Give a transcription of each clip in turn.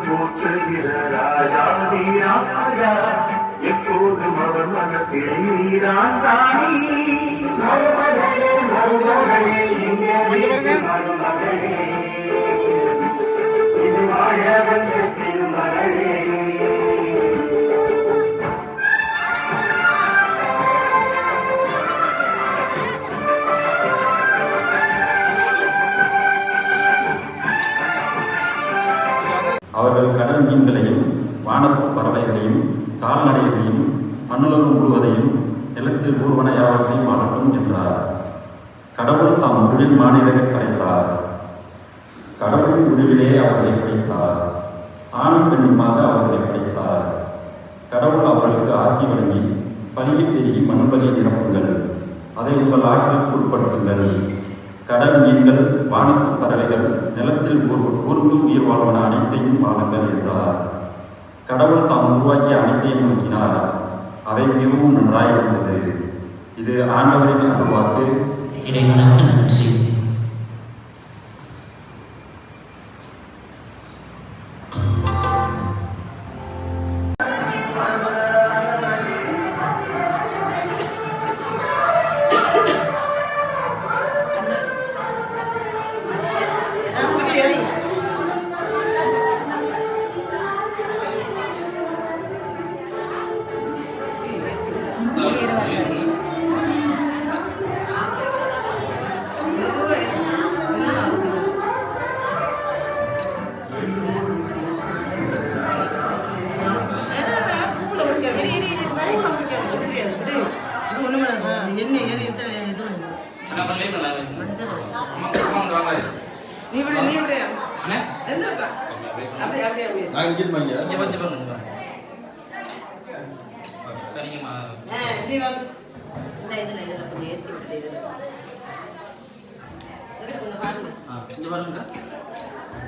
போற்றுகிற ராஜாதி ராஜா எப்போதும் அவர் மனசில் நீதான் தானி மருமகளே மருமகளே இது வாழ வந்த திருமகளே. அவர்கள் கடல் மீன்களையும் வானத்து பறவைகளையும் கால்நடைகளையும் மண்ணுலகம் முழுவதையும் நிலத்தில் ஊர்வன யாவற்றையும் ஆளட்டும் என்றார். கடவுள் தாம் உருவில் மாநிலரை படைத்தார். கடவுளின் உருவிலே அவர்களை படைத்தார். ஆணும் பெண்ணுமாக அவர்களை படைத்தார். கடவுள் அவர்களுக்கு ஆசி வழங்கி பலியை பெருகி மண்பலியை நிரப்புங்கள், அதை உங்கள் ஆட்களுக்கு உட்படுத்துங்கள். கடல் மீன்கள் வானத்து பறவைகள் நிலத்தில் ஊர்ந்து உயிர் வாழ்வன அனைத்தையும் வாழுங்கள் என்றார். கடவுள் தாம் உருவாக்கிய அனைத்தையும் நோக்கினார். அவை மிகவும் நன்றாயிருந்தது. இது ஆண்டவரின் அருள்வாக்கு. இறைவனுக்கு நன்றி.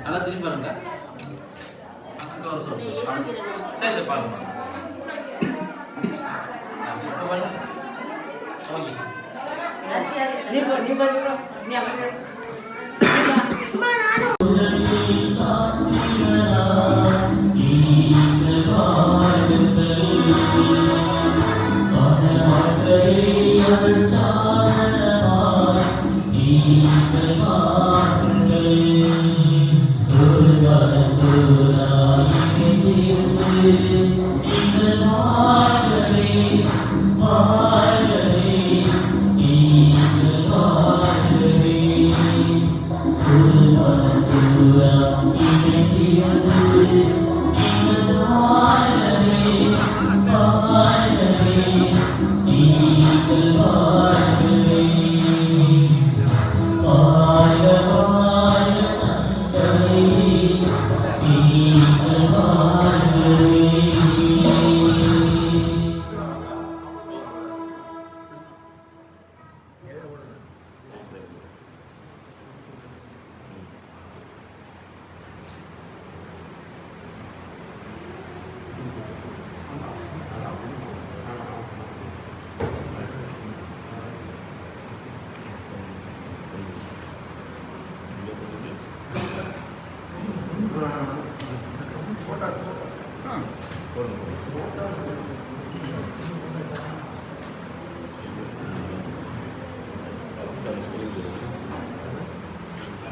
நல்லா திரும்பி பாருங்க. சரி சரி பாருங்க.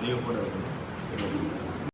நீங்க போட